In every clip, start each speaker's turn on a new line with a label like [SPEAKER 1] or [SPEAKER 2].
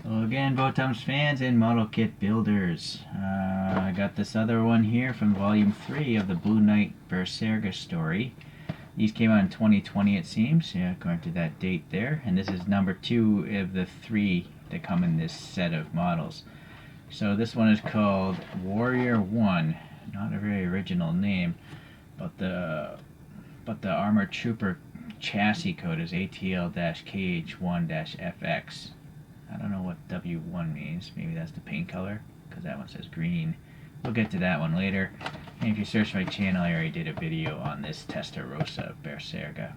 [SPEAKER 1] Hello again, VOTOMS fans and model kit builders. I got this other one here from Volume 3 of the Blue Knight Berserga story. These came out in 2020, it seems, yeah, according to that date there. And this is number 2 of the 3 that come in this set of models. So this one is called Warrior 1. Not a very original name, but the Armored Trooper chassis code is ATL-KH1-FX. I don't know what W1 means. Maybe that's the paint color, because that one says green. We'll get to that one later. And if you search my channel, I already did a video on this Testarossa Berserga.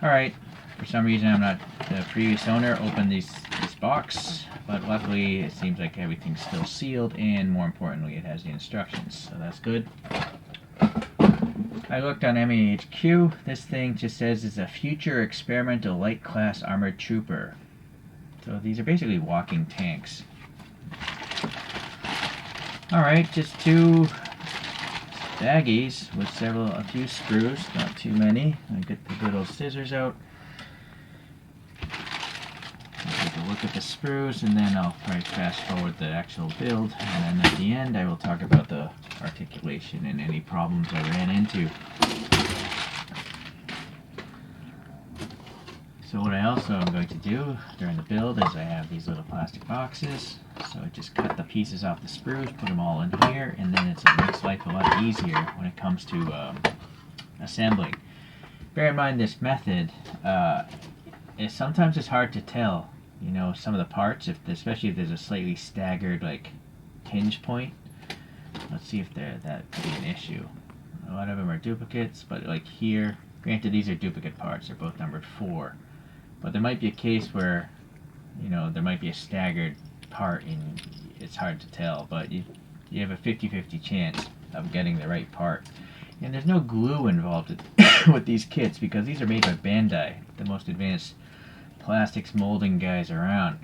[SPEAKER 1] Alright, for some reason I'm not the previous owner opened this box, but luckily it seems like everything's still sealed, and more importantly it has the instructions, so that's good. I looked on MAHQ. This thing just says it's a future experimental light class armored trooper. So these are basically walking tanks. Alright, just 2 baggies with a few screws, not too many. I'll get the good old scissors out. I'll take a look at the sprues, and then I'll probably fast forward the actual build, and then at the end I will talk about the articulation and any problems I ran into. So what I also am going to do during the build is I have these little plastic boxes. So I just cut the pieces off the sprues, put them all in here, and then it makes life a lot easier when it comes to assembling. Bear in mind this method, sometimes it's hard to tell, you know, some of the parts, especially if there's a slightly staggered like hinge point. Let's see if that could be an issue. A lot of them are duplicates, but like here, granted these are duplicate parts, they're both numbered 4. But there might be a case where, you know, there might be a staggered part and it's hard to tell, but you have a 50-50 chance of getting the right part. And there's no glue involved with these kits because these are made by Bandai, the most advanced plastics molding guys around.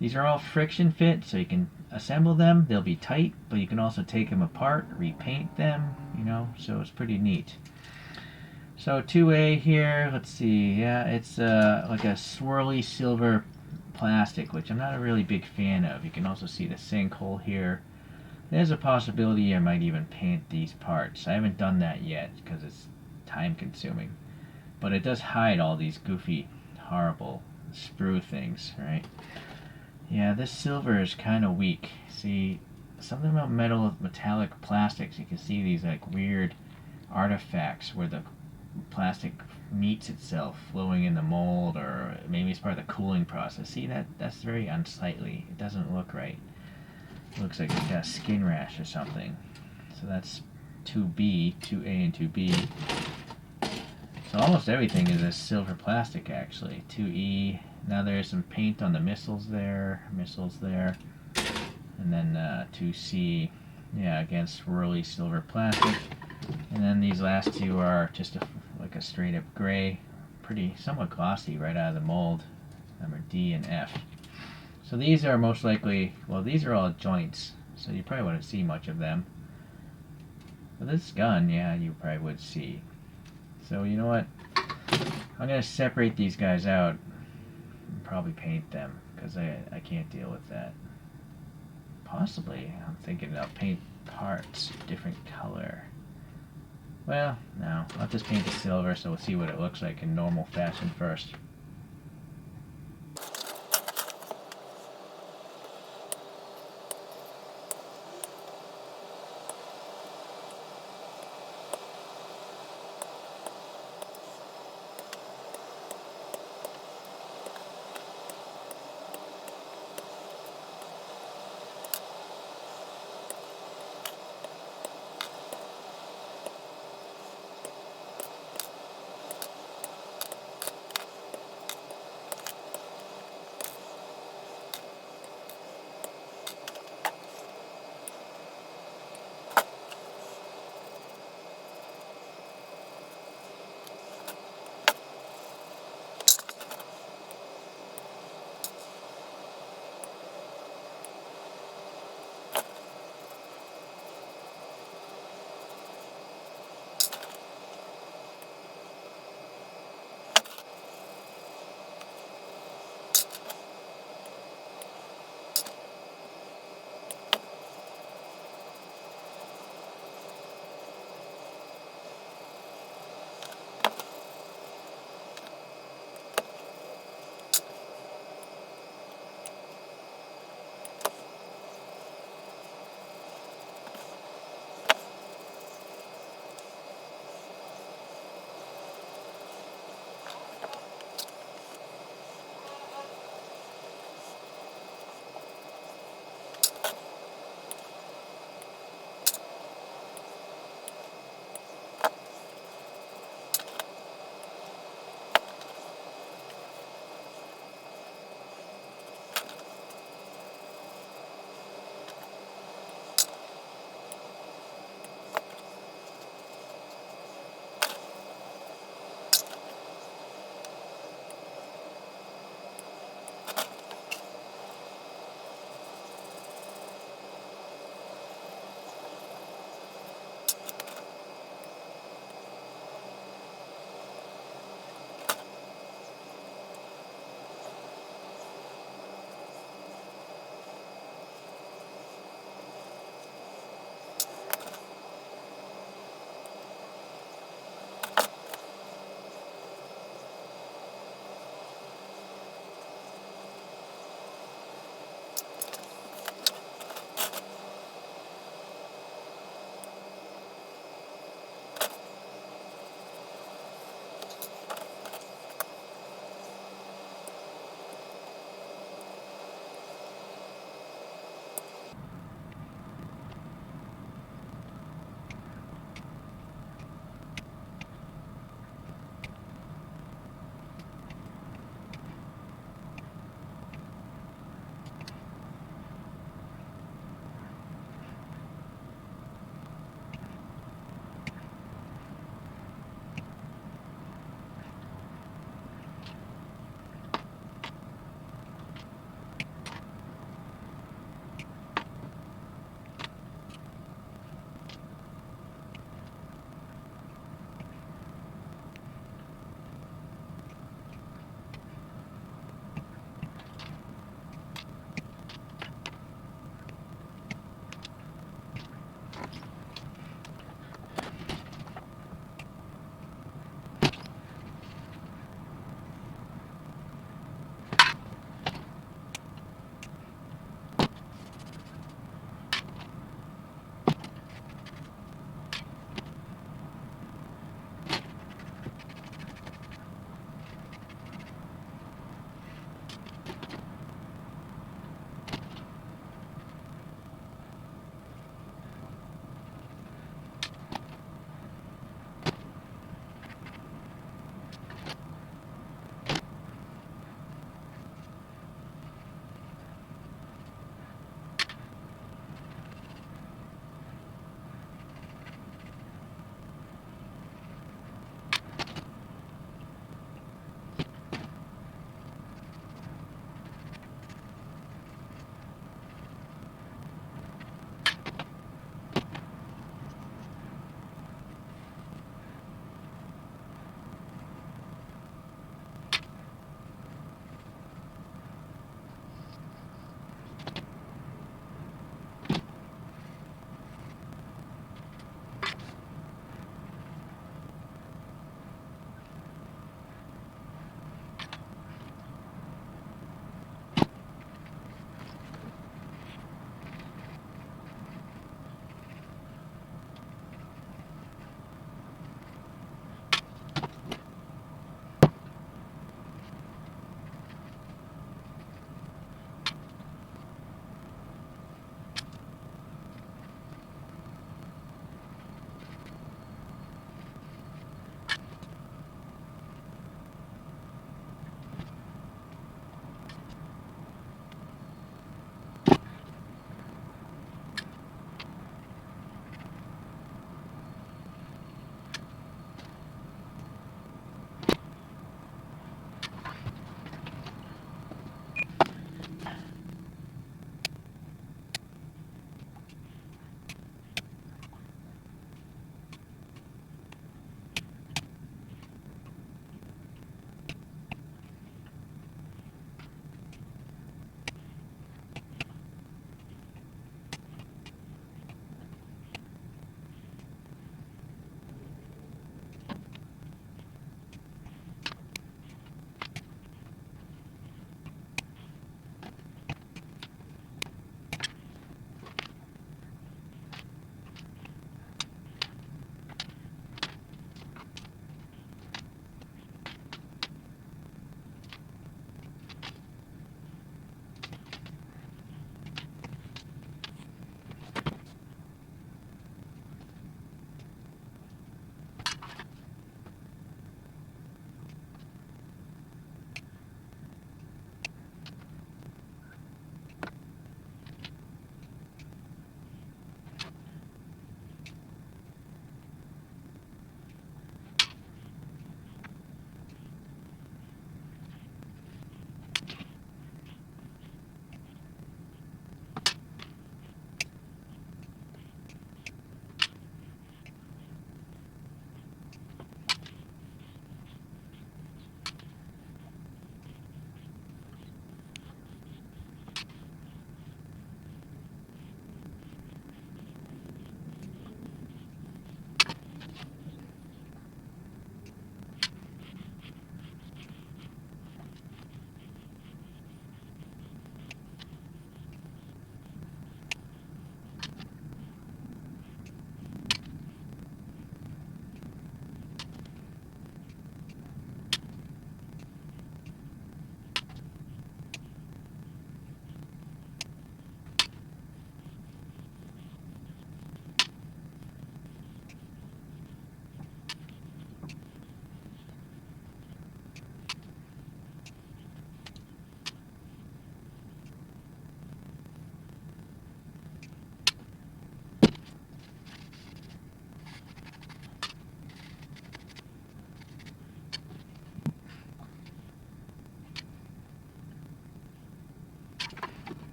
[SPEAKER 1] These are all friction fit, so you can assemble them, they'll be tight, but you can also take them apart, repaint them, you know, so it's pretty neat. So 2A here, let's see, yeah, it's like a swirly silver plastic, which I'm not a really big fan of. You can also see the sinkhole here. There's a possibility I might even paint these parts. I haven't done that yet because it's time consuming. But it does hide all these goofy, horrible sprue things, right? Yeah, this silver is kind of weak. See, something about metallic plastics, you can see these like weird artifacts where the plastic meets itself flowing in the mold, or maybe it's part of the cooling process. See, that's very unsightly. It doesn't look right. It looks like it's got a skin rash or something. So that's 2B, 2A and 2B. So almost everything is a silver plastic actually. 2E, now there's some paint on the missiles there, and then 2C, yeah, again swirly silver plastic. And then these last 2 are just like a straight up gray, pretty somewhat glossy right out of the mold, number D and F. So these are most likely, well, these are all joints, so you probably wouldn't see much of them. But this gun, yeah, you probably would see. So you know what, I'm going to separate these guys out and probably paint them, because I can't deal with that. Possibly, I'm thinking I'll paint parts different color. Well, no, I'll just paint the silver, so we'll see what it looks like in normal fashion first.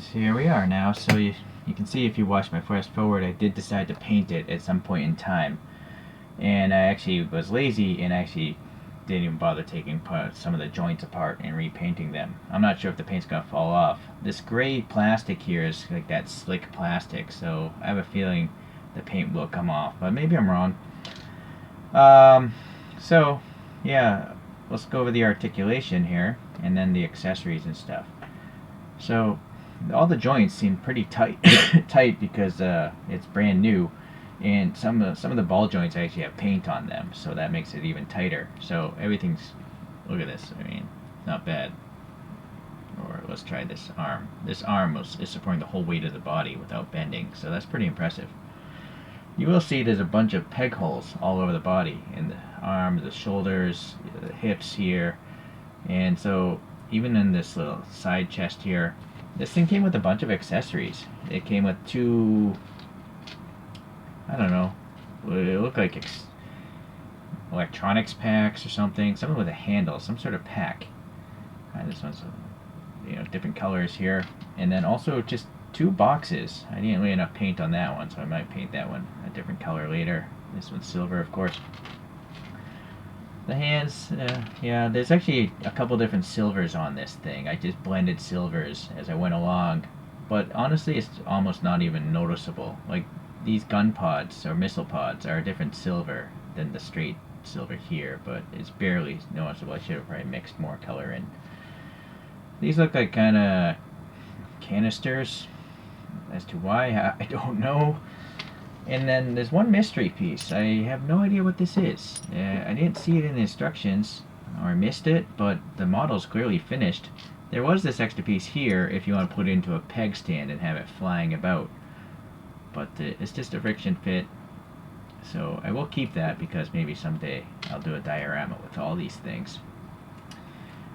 [SPEAKER 1] here we are now. So you can see if you watch my fast forward, I did decide to paint it at some point in time. And I actually was lazy and actually didn't even bother taking some of the joints apart and repainting them. I'm not sure if the paint's going to fall off. This gray plastic here is like that slick plastic, so I have a feeling the paint will come off, but maybe I'm wrong. So yeah, let's go over the articulation here and then the accessories and stuff. So all the joints seem pretty tight tight because it's brand new, and some of the ball joints actually have paint on them, so that makes it even tighter. So everything's, look at this, I mean, not bad. Or let's try this arm. This arm is supporting the whole weight of the body without bending, so that's pretty impressive. You will see there's a bunch of peg holes all over the body, in the arm, the shoulders, the hips here, and so even in this little side chest here, this thing came with a bunch of accessories. It came with two, I don't know, it looked like electronics packs or something with a handle, some sort of pack. This one's, you know, different colors here, and then also just 2 boxes. I didn't lay enough paint on that one, so I might paint that one a different color later. This one's silver, of course. The hands, yeah, there's actually a couple different silvers on this thing. I just blended silvers as I went along, but honestly it's almost not even noticeable. Like, these gun pods or missile pods are a different silver than the straight silver here, but it's barely noticeable. I should have probably mixed more color in. These look like kind of canisters. As to why, I don't know. And then there's one mystery piece. I have no idea what this is. I didn't see it in the instructions, or I missed it, but the model's clearly finished. There was this extra piece here if you want to put it into a peg stand and have it flying about. But it's just a friction fit, so I will keep that because maybe someday I'll do a diorama with all these things.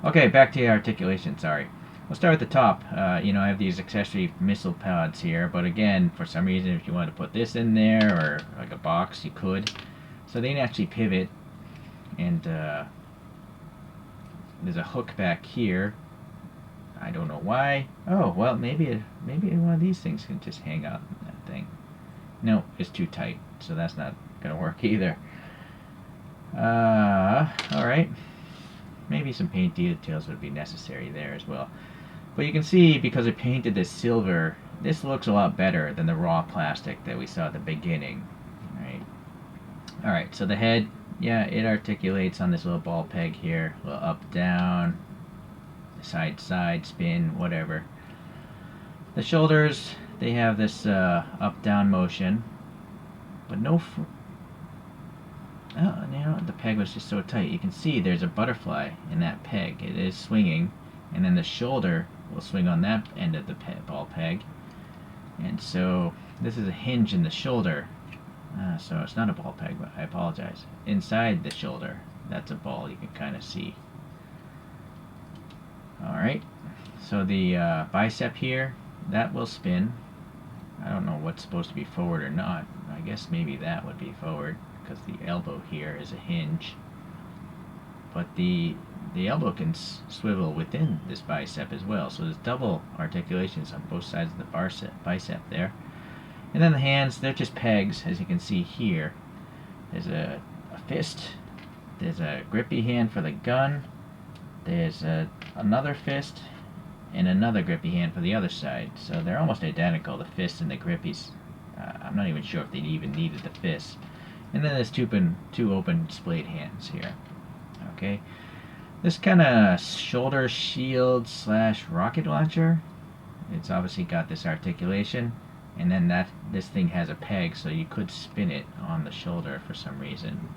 [SPEAKER 1] Okay, back to the articulation, sorry. We'll start at the top. You know, I have these accessory missile pods here, but again, for some reason, if you want to put this in there or like a box, you could. So they actually pivot, and there's a hook back here. I don't know why. Oh, well, maybe one of these things can just hang out in that thing. No, it's too tight, so that's not gonna work either. All right. Maybe some paint details would be necessary there as well. But you can see, because I painted this silver, this looks a lot better than the raw plastic that we saw at the beginning. Alright, so the head, yeah, it articulates on this little ball peg here. A little up, down, side, spin, whatever. The shoulders, they have this up, down motion, but no... Oh, you know, the peg was just so tight. You can see there's a butterfly in that peg. It is swinging, and then the shoulder will swing on that end of the ball peg. And so this is a hinge in the shoulder. So it's not a ball peg, but I apologize. Inside the shoulder, that's a ball you can kind of see. Alright, so the bicep here, that will spin. I don't know what's supposed to be forward or not. I guess maybe that would be forward, because the elbow here is a hinge, but the elbow can swivel within this bicep as well, so there's double articulations on both sides of the bicep there. And then the hands, they're just pegs, as you can see here. There's a fist, there's a grippy hand for the gun, there's another fist, and another grippy hand for the other side, so they're almost identical, the fists and the grippies. I'm not even sure if they even needed the fists. And then there's two open splayed hands here. Okay, this kind of shoulder shield / rocket launcher. It's obviously got this articulation, and then this thing has a peg, so you could spin it on the shoulder for some reason.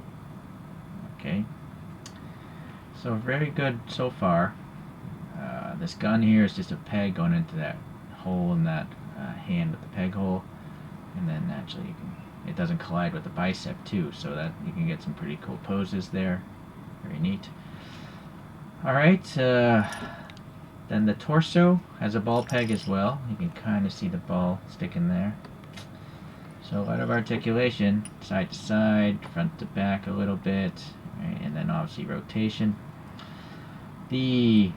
[SPEAKER 1] Okay, so very good so far. This gun here is just a peg going into that hole in that hand with the peg hole, and then naturally it doesn't collide with the bicep too, so that you can get some pretty cool poses there. Very neat. Alright, then the torso has a ball peg as well. You can kind of see the ball sticking there. So a lot of articulation, side to side, front to back a little bit, right, and then obviously rotation. The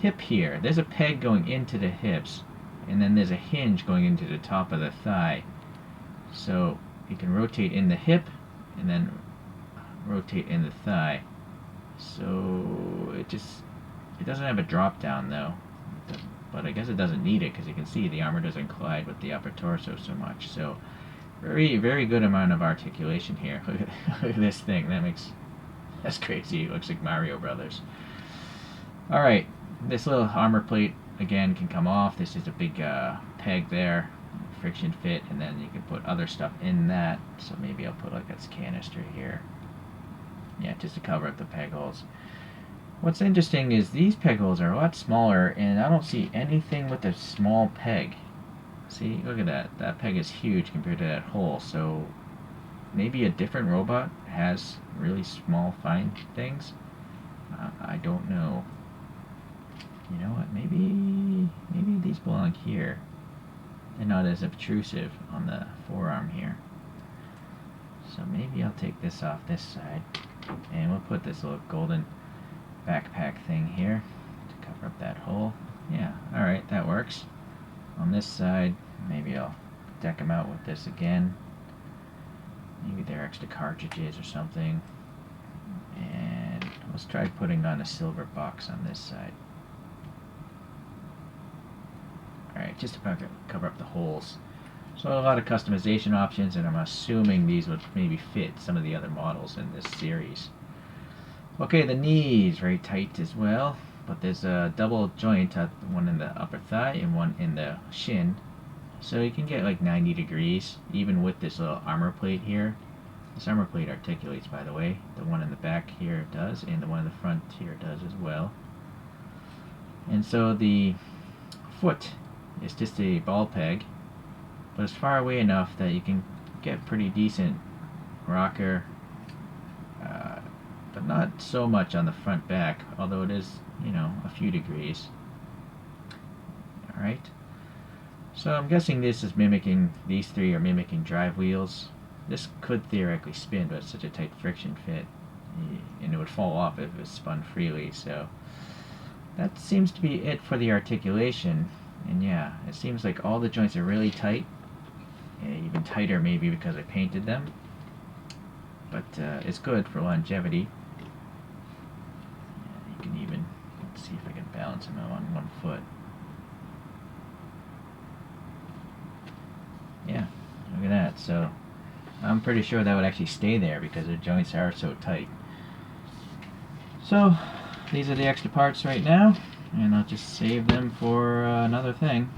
[SPEAKER 1] hip here, there's a peg going into the hips, and then there's a hinge going into the top of the thigh. So you can rotate in the hip and then rotate in the thigh. So it doesn't have a drop down though, but I guess it doesn't need it because you can see the armor doesn't collide with the upper torso so much. So very good amount of articulation here. Look at this thing. That's crazy. It looks like Mario Brothers. All right, this little armor plate again can come off. This is a big peg there, friction fit, and then you can put other stuff in that. So maybe I'll put like a canister here. Yeah, just to cover up the peg holes. What's interesting is these peg holes are a lot smaller, and I don't see anything with a small peg. See, look at that. That peg is huge compared to that hole. So maybe a different robot has really small, fine things. I don't know. You know what? Maybe these belong here. They're not as obtrusive on the forearm here. So maybe I'll take this off this side, and we'll put this little golden backpack thing here to cover up that hole. Yeah, alright, that works. On this side, maybe I'll deck them out with this again. Maybe they're extra cartridges or something. And let's try putting on a silver box on this side. Alright, just to cover up the holes. So a lot of customization options, and I'm assuming these would maybe fit some of the other models in this series. Okay, the knee is very tight as well, but there's a double joint, one in the upper thigh and one in the shin. So you can get like 90 degrees, even with this little armor plate here. This armor plate articulates, by the way. The one in the back here does, and the one in the front here does as well. And so the foot is just a ball peg, but it's far away enough that you can get pretty decent rocker, but not so much on the front back, although it is, you know, a few degrees. Alright, so I'm guessing this is mimicking, these three are mimicking drive wheels. This could theoretically spin, but it's such a tight friction fit, and it would fall off if it spun freely. So that seems to be it for the articulation. And yeah, it seems like all the joints are really tight, even tighter maybe because I painted them, but it's good for longevity. Yeah, you can even, let's see if I can balance them on one foot. Yeah, look at that. So I'm pretty sure that would actually stay there because the joints are so tight. So these are the extra parts right now, and I'll just save them for another thing.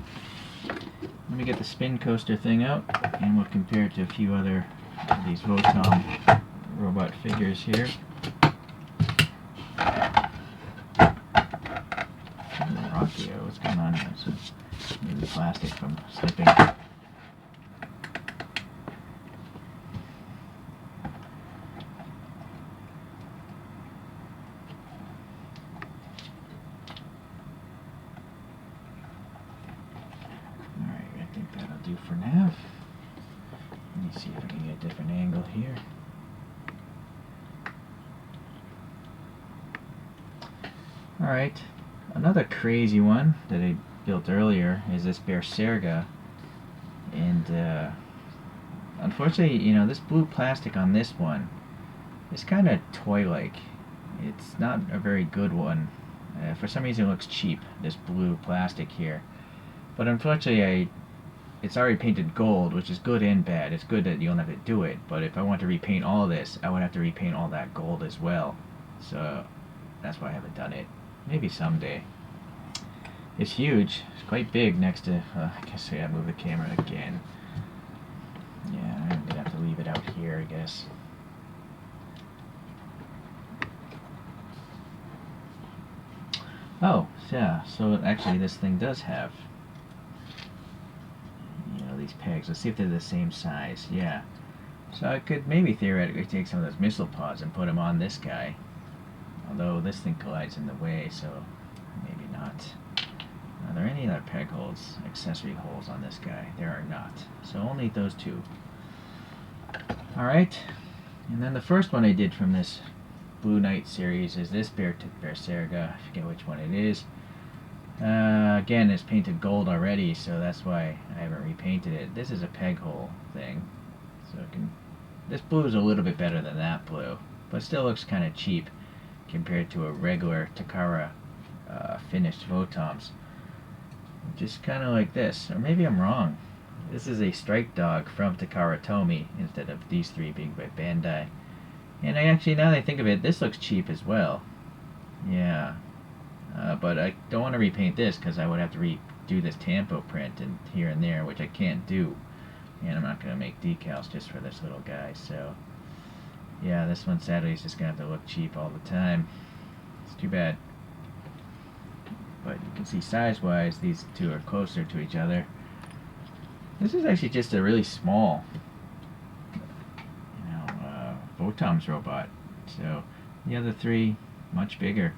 [SPEAKER 1] Let me get the spin coaster thing out, and we'll compare it to a few other of these VOTOM robot figures here. Rocky, what's going on here? So maybe plastic from slipping. For now. Let me see if I can get a different angle here. Alright, another crazy one that I built earlier is this Berserga, and unfortunately, you know, this blue plastic on this one is kind of toy-like. It's not a very good one. For some reason it looks cheap, this blue plastic here, but unfortunately it's already painted gold, which is good and bad. It's good that you don't have to do it, but if I want to repaint all of this, I would have to repaint all that gold as well. So that's why I haven't done it. Maybe someday. It's huge. It's quite big next to, I guess I gotta move the camera again. Yeah, I'm gonna have to leave it out here, I guess. Oh, yeah, so actually this thing does have, these pegs. Let's see if they're the same size. Yeah. So I could maybe theoretically take some of those missile pods and put them on this guy. Although this thing collides in the way, so maybe not. Are there any other peg holes, accessory holes on this guy? There are not. So only those two. Alright. And then the first one I did from this Blue Knight series is this Berserga. I forget which one it is. Again, it's painted gold already, so that's why I haven't repainted it. This is a peg hole thing, so this blue is a little bit better than that blue, but still looks kind of cheap compared to a regular Takara finished VOTOMS. Just kind of like this, or maybe I'm wrong. This is a strike dog from Takara Tomy instead of these three being by Bandai. And now that I think of it, this looks cheap as well. Yeah. But I don't want to repaint this because I would have to redo this tampo print and here and there, which I can't do. And I'm not going to make decals just for this little guy. So, yeah, this one sadly is just going to have to look cheap all the time. It's too bad. But you can see size-wise, these two are closer to each other. This is actually just a really small, VOTOMS robot. So the other three, much bigger.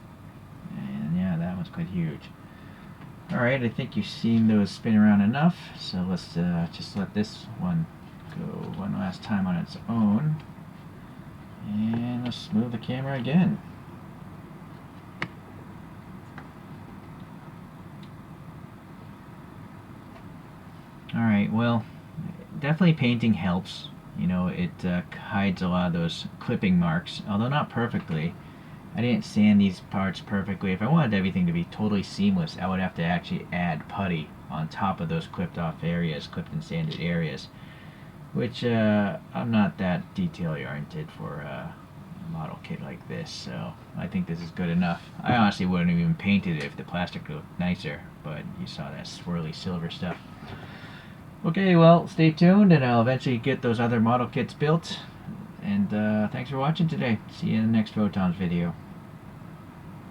[SPEAKER 1] And yeah, that one's quite huge. Alright, I think you've seen those spin around enough. So let's just let this one go one last time on its own. And let's move the camera again. Alright, well, definitely painting helps. You know, it hides a lot of those clipping marks, although not perfectly. I didn't sand these parts perfectly. If I wanted everything to be totally seamless, I would have to actually add putty on top of those clipped off areas, clipped and sanded areas, which I'm not that detail oriented for a model kit like this, so I think this is good enough. I honestly wouldn't have even painted it if the plastic looked nicer, but you saw that swirly silver stuff. Okay, well, stay tuned, and I'll eventually get those other model kits built. And thanks for watching today. See you in the next VOTOMS video.